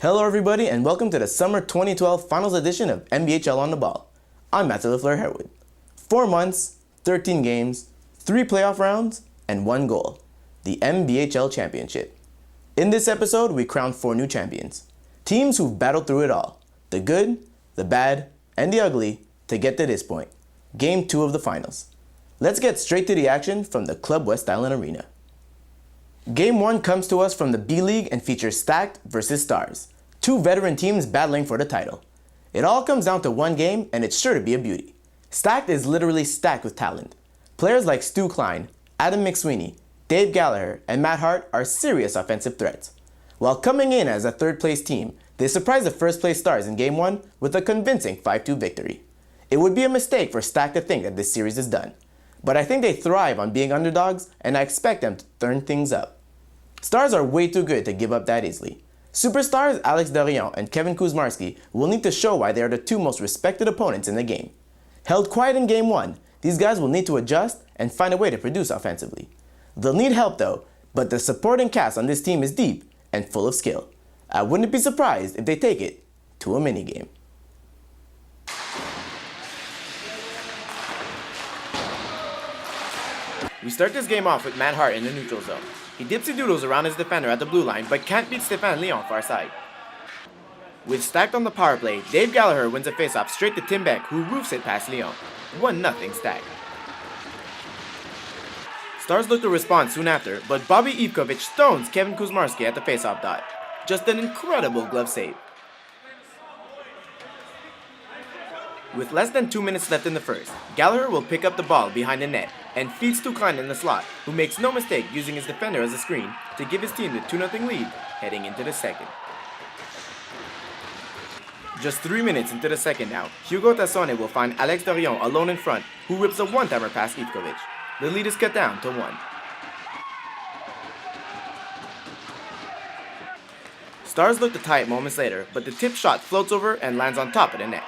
Hello everybody and welcome to the Summer 2012 Finals edition of MBHL on the Ball. I'm Matthew LaFleur Herwood. 4 months, 13 games, 3 playoff rounds, and 1 goal. The MBHL Championship. In this episode, we crown 4 new champions. Teams who've battled through it all. The good, the bad, and the ugly to get to this point. Game 2 of the finals. Let's get straight to the action from the Club West Island Arena. Game 1 comes to us from the B-League and features Stacked versus Stars, 2 veteran teams battling for the title. It all comes down to one game and it's sure to be a beauty. Stacked is literally stacked with talent. Players like Stu Klein, Adam McSweeney, Dave Gallagher, and Matt Hart are serious offensive threats. While coming in as a third place team, they surprised the first place Stars in Game 1 with a convincing 5-2 victory. It would be a mistake for Stacked to think that this series is done. But I think they thrive on being underdogs, and I expect them to turn things up. Stars are way too good to give up that easily. Superstars Alex Dorion and Kevin Kuzmarski will need to show why they are the 2 most respected opponents in the game. Held quiet in Game 1, these guys will need to adjust and find a way to produce offensively. They'll need help though, but the supporting cast on this team is deep and full of skill. I wouldn't be surprised if they take it to a minigame. We start this game off with Matt Hart in the neutral zone. He dipsy doodles around his defender at the blue line, but can't beat Stéphane Leon far side. With Stacked on the power play, Dave Gallagher wins a faceoff straight to Tim Beck, who roofs it past Leon. 1-0 Stacked. Stars look to respond soon after, but Bobby Ivkovic stones Kevin Kuzmarski at the faceoff dot. Just an incredible glove save. With less than 2 minutes left in the first, Gallagher will pick up the ball behind the net and feeds to Klein in the slot, who makes no mistake using his defender as a screen to give his team the 2-0 lead heading into the second. Just 3 minutes into the second now, Hugo Tassone will find Alex Dorion alone in front, who whips a one-timer past Ivkovic. The lead is cut down to 1. Stars look to tie it moments later, but the tip shot floats over and lands on top of the net.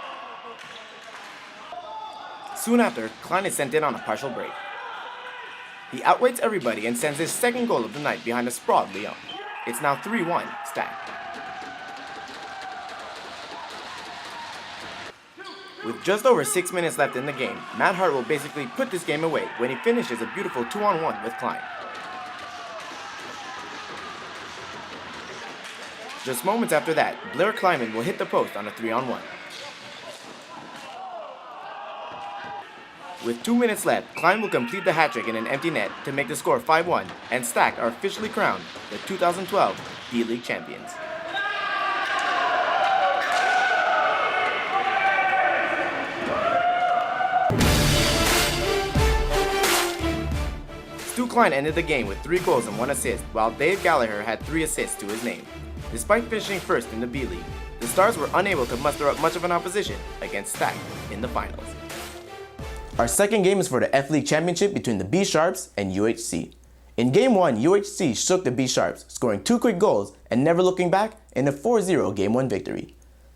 Soon after, Klein is sent in on a partial break. He outweights everybody and sends his second goal of the night behind a sprawled Leon. It's now 3-1 Stacked. With just over 6 minutes left in the game, Matt Hart will basically put this game away when he finishes a beautiful 2-on-1 with Klein. Just moments after that, Blair Kleiman will hit the post on a 3-on-1. With 2 minutes left, Klein will complete the hat-trick in an empty net to make the score 5-1, and Stacked are officially crowned the 2012 D-League champions. Stu Klein ended the game with 3 goals and 1 assist, while Dave Gallagher had 3 assists to his name. Despite finishing first in the B-League, the Stars were unable to muster up much of an opposition against Stacked in the finals. Our second game is for the F-League Championship between the B-Sharps and UHC. In Game 1, UHC shook the B-Sharps, scoring 2 quick goals and never looking back in a 4-0 Game 1 victory.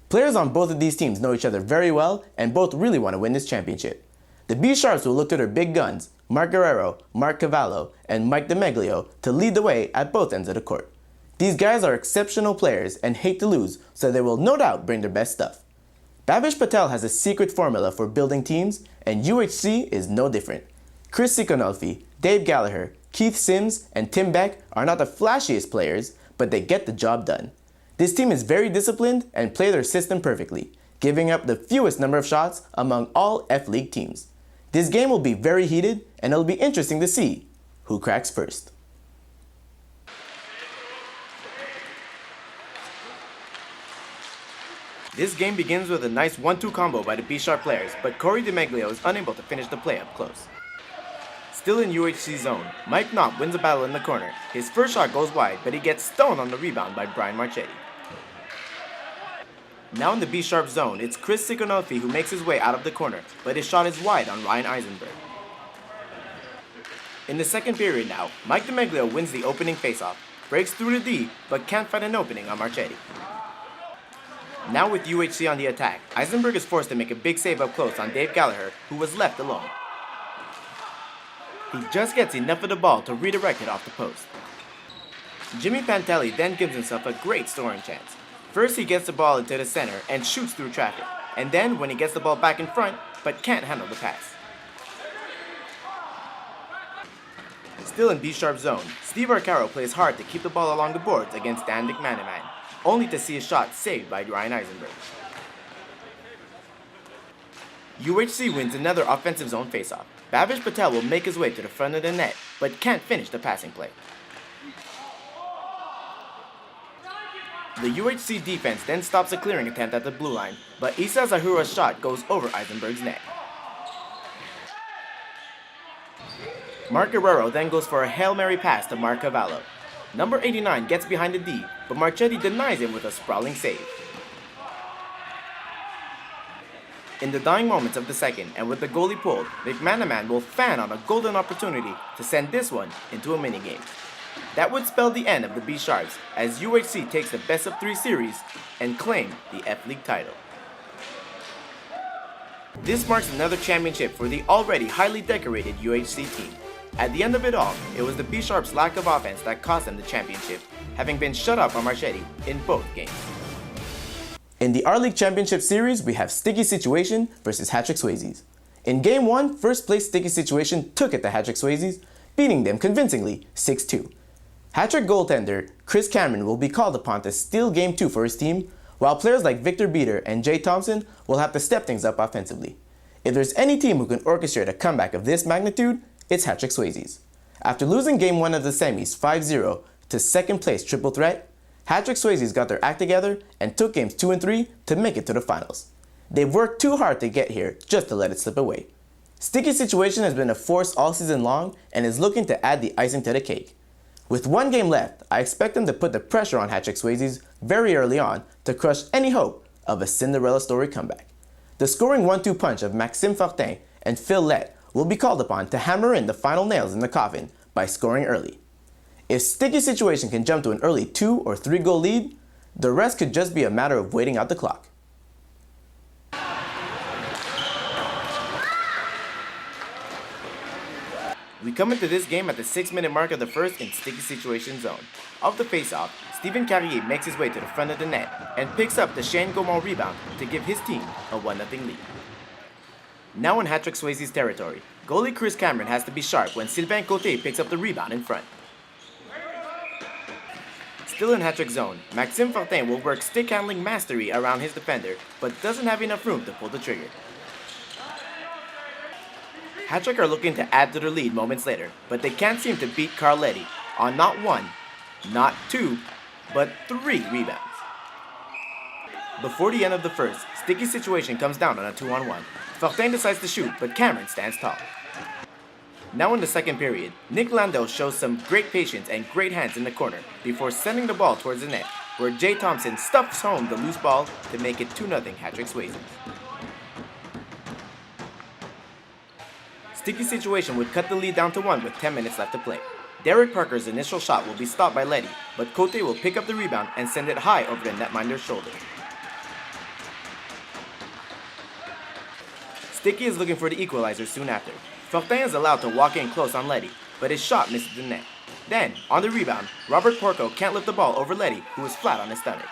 Players on both of these teams know each other very well and both really want to win this championship. The B-Sharps will look to their big guns, Mark Guerrero, Mark Cavallo, and Mike DeMeglio, to lead the way at both ends of the court. These guys are exceptional players and hate to lose, so they will no doubt bring their best stuff. Bhavesh Patel has a secret formula for building teams, and UHC is no different. Chris Sikonolfi, Dave Gallagher, Keith Sims, and Tim Beck are not the flashiest players, but they get the job done. This team is very disciplined and play their system perfectly, giving up the fewest number of shots among all F-League teams. This game will be very heated, and it'll be interesting to see who cracks first. This game begins with a nice 1-2 combo by the B-Sharp players, but Corey DeMeglio is unable to finish the play up close. Still in UHC zone, Mike Knopf wins a battle in the corner. His first shot goes wide, but he gets stoned on the rebound by Brian Marchetti. Now in the B-Sharp zone, it's Chris Sikonolfi who makes his way out of the corner, but his shot is wide on Ryan Eisenberg. In the second period now, Mike DeMeglio wins the opening faceoff, breaks through the D, but can't find an opening on Marchetti. Now with UHC on the attack, Eisenberg is forced to make a big save up close on Dave Gallagher, who was left alone. He just gets enough of the ball to redirect it off the post. Jimmy Pantelli then gives himself a great scoring chance. First he gets the ball into the center and shoots through traffic, and then when he gets the ball back in front, but can't handle the pass. Still in B-Sharp's zone, Steve Arcaro plays hard to keep the ball along the boards against Dan McManaman, only to see his shot saved by Ryan Eisenberg. UHC wins another offensive zone faceoff. Bhavesh Patel will make his way to the front of the net, but can't finish the passing play. The UHC defense then stops a clearing attempt at the blue line, but Issa Zahura's shot goes over Eisenberg's net. Mark Guerrero then goes for a Hail Mary pass to Mark Cavallo. Number 89 gets behind the D, but Marchetti denies him with a sprawling save. In the dying moments of the second, and with the goalie pulled, McManaman will fan on a golden opportunity to send this one into a minigame. That would spell the end of the B-Sharps, as UHC takes the best-of-3 series and claim the F-League title. This marks another championship for the already highly decorated UHC team. At the end of it all, it was the B-Sharps' lack of offense that cost them the championship, having been shut out by Marchetti in both games. In the R-League Championship Series, we have Sticky Situation versus Hat-Trick Swayzes. In Game 1, first place Sticky Situation took it to Hat-Trick Swayzes, beating them convincingly 6-2. Hat-Trick goaltender Chris Cameron will be called upon to steal Game 2 for his team, while players like Victor Beater and Jay Thompson will have to step things up offensively. If there's any team who can orchestrate a comeback of this magnitude, it's Hat-Trick Swayzes. After losing Game 1 of the semis 5-0 to second place Triple Threat, Hat-Trick Swayzes got their act together and took Games 2 and 3 to make it to the finals. They've worked too hard to get here just to let it slip away. Sticky Situation has been a force all season long and is looking to add the icing to the cake. With one game left, I expect them to put the pressure on Hat-Trick Swayzes very early on to crush any hope of a Cinderella story comeback. The scoring 1-2 punch of Maxime Fortin and Phil Lett will be called upon to hammer in the final nails in the coffin by scoring early. If Sticky Situation can jump to an early 2 or 3 goal lead, the rest could just be a matter of waiting out the clock. We come into this game at the 6-minute mark of the first in Sticky Situation zone. Off the faceoff, Stephen Carrier makes his way to the front of the net and picks up the Shane Gaumont rebound to give his team a 1-0 lead. Now in Hat-Trick Swayze's territory, goalie Chris Cameron has to be sharp when Sylvain Côté picks up the rebound in front. Still in Hat-Trick zone, Maxime Fortin will work stick handling mastery around his defender, but doesn't have enough room to pull the trigger. Hat-Trick are looking to add to their lead moments later, but they can't seem to beat Carletti on not 1, not 2, but 3 rebounds. Before the end of the first, Sticky Situation comes down on a 2-on-1. Fortin decides to shoot, but Cameron stands tall. Now in the second period, Nick Landau shows some great patience and great hands in the corner before sending the ball towards the net, where Jay Thompson stuffs home the loose ball to make it 2-0 Hat-Trick Swayze. Sticky Situation would cut the lead down to 1 with 10 minutes left to play. Derek Parker's initial shot will be stopped by Letty, but Côté will pick up the rebound and send it high over the netminder's shoulder. Sticky is looking for the equalizer soon after. Fortin is allowed to walk in close on Letty, but his shot misses the net. Then, on the rebound, Robert Porco can't lift the ball over Letty, who is flat on his stomach.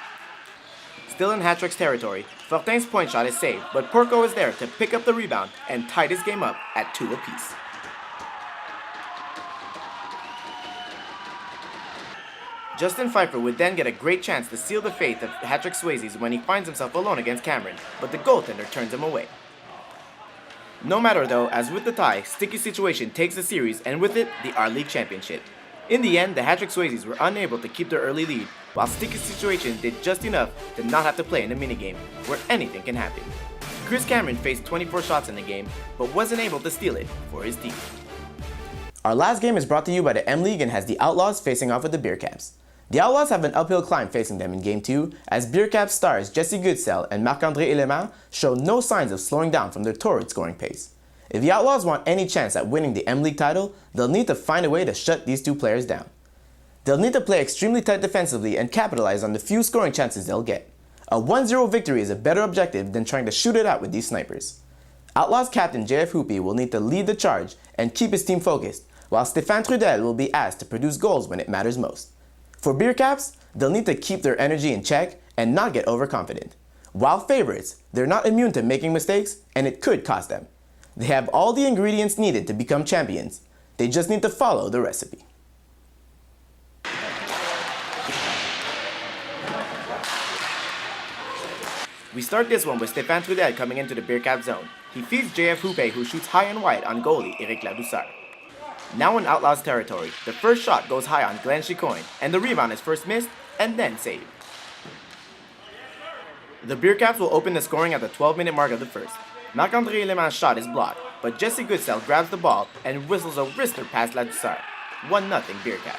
Still in Hat-Trick's territory, Fortin's point shot is saved, but Porco is there to pick up the rebound and tie this game up at 2 apiece. Justin Pfeiffer would then get a great chance to seal the fate of Hat-Trick Swayzes when he finds himself alone against Cameron, but the goaltender turns him away. No matter though, as with the tie, Sticky Situation takes the series and with it, the R-League Championship. In the end, the Hat-Trick Swayzes were unable to keep their early lead, while Sticky Situation did just enough to not have to play in a minigame, where anything can happen. Chris Cameron faced 24 shots in the game, but wasn't able to steal it for his team. Our last game is brought to you by the M-League and has the Outlaws facing off with the Beercaps. The Outlaws have an uphill climb facing them in Game 2, as Beercaps stars Jesse Goodsell and Marc-André Element show no signs of slowing down from their torrid scoring pace. If the Outlaws want any chance at winning the M-League title, they'll need to find a way to shut these two players down. They'll need to play extremely tight defensively and capitalize on the few scoring chances they'll get. A 1-0 victory is a better objective than trying to shoot it out with these snipers. Outlaws captain JF Hoopy will need to lead the charge and keep his team focused, while Stéphane Trudel will be asked to produce goals when it matters most. For Beercaps, they'll need to keep their energy in check and not get overconfident. While favorites, they're not immune to making mistakes, and it could cost them. They have all the ingredients needed to become champions. They just need to follow the recipe. We start this one with Stéphane Trudel coming into the Beercaps zone. He feeds JF Houpe, who shoots high and wide on goalie Eric Ladouceur. Now in Outlaws territory, the first shot goes high on Glenn Chicoine, and the rebound is first missed and then saved. The Beercaps will open the scoring at the 12-minute mark of the first. Marc-André Leman's shot is blocked, but Jesse Goodsell grabs the ball and whistles a wrister past Ladouceur. 1-0 Beercaps.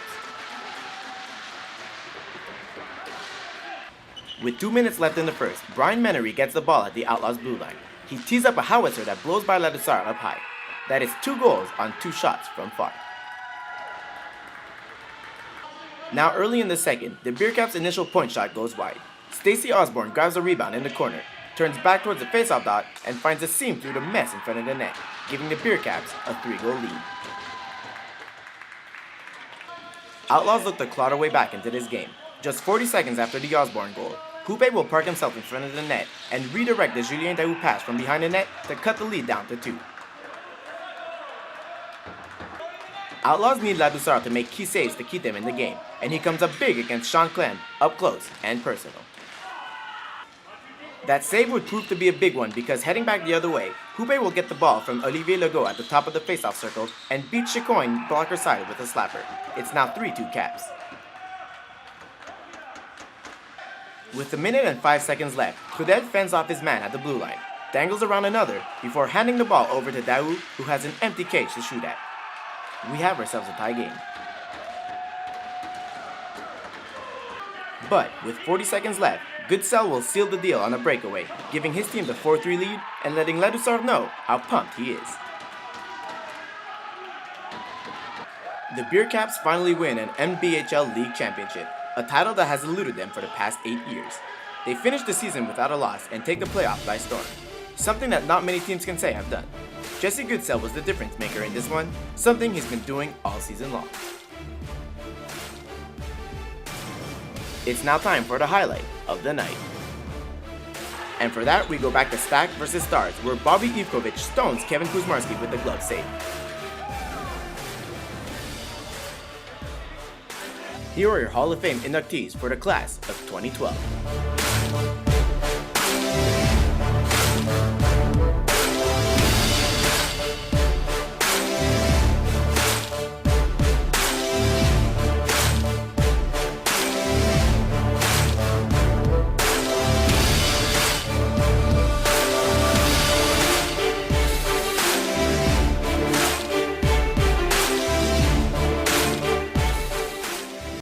With 2 minutes left in the first, Brian Menery gets the ball at the Outlaws blue line. He tees up a howitzer that blows by Ladouceur up high. That is 2 goals on 2 shots from far. Now early in the second, the Beercaps' initial point shot goes wide. Stacey Osborne grabs a rebound in the corner, turns back towards the faceoff dot, and finds a seam through the mess in front of the net, giving the Beercaps a 3-goal lead. Outlaws look to claw their way back into this game. Just 40 seconds after the Osborne goal, Houpe will park himself in front of the net and redirect the Julien Daou pass from behind the net to cut the lead down to 2. Outlaws need Ladouceur to make key saves to keep them in the game, and he comes up big against Sean Clem, up close and personal. That save would prove to be a big one because heading back the other way, Houpe will get the ball from Olivier Legault at the top of the faceoff circle and beat Chicoine blocker side with a slapper. It's now 3-2 Caps. With a minute and 5 seconds left, Trudel fends off his man at the blue line, dangles around another before handing the ball over to Daou, who has an empty cage to shoot at. We have ourselves a tie game. But with 40 seconds left, Goodsell will seal the deal on a breakaway, giving his team the 4-3 lead and letting Ladouceur know how pumped he is. The Beercaps finally win an MBHL League Championship, a title that has eluded them for the past 8 years. They finish the season without a loss and take the playoffs by storm, something that not many teams can say have done. Jesse Goodsell was the difference maker in this one, something he's been doing all season long. It's now time for the highlight of the night. And for that, we go back to Stack vs Stars, where Bobby Ivkovic stones Kevin Kuzmarski with the glove save. Here are your Hall of Fame inductees for the class of 2012.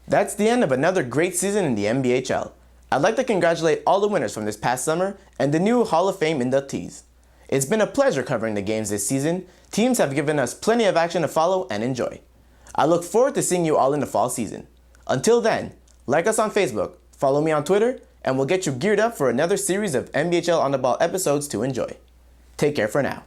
That's the end of another great season in the MBHL. I'd like to congratulate all the winners from this past summer and the new Hall of Fame inductees. It's been a pleasure covering the games this season. Teams have given us plenty of action to follow and enjoy. I look forward to seeing you all in the fall season. Until then, like us on Facebook, follow me on Twitter, and we'll get you geared up for another series of MBHL On The Ball episodes to enjoy. Take care for now.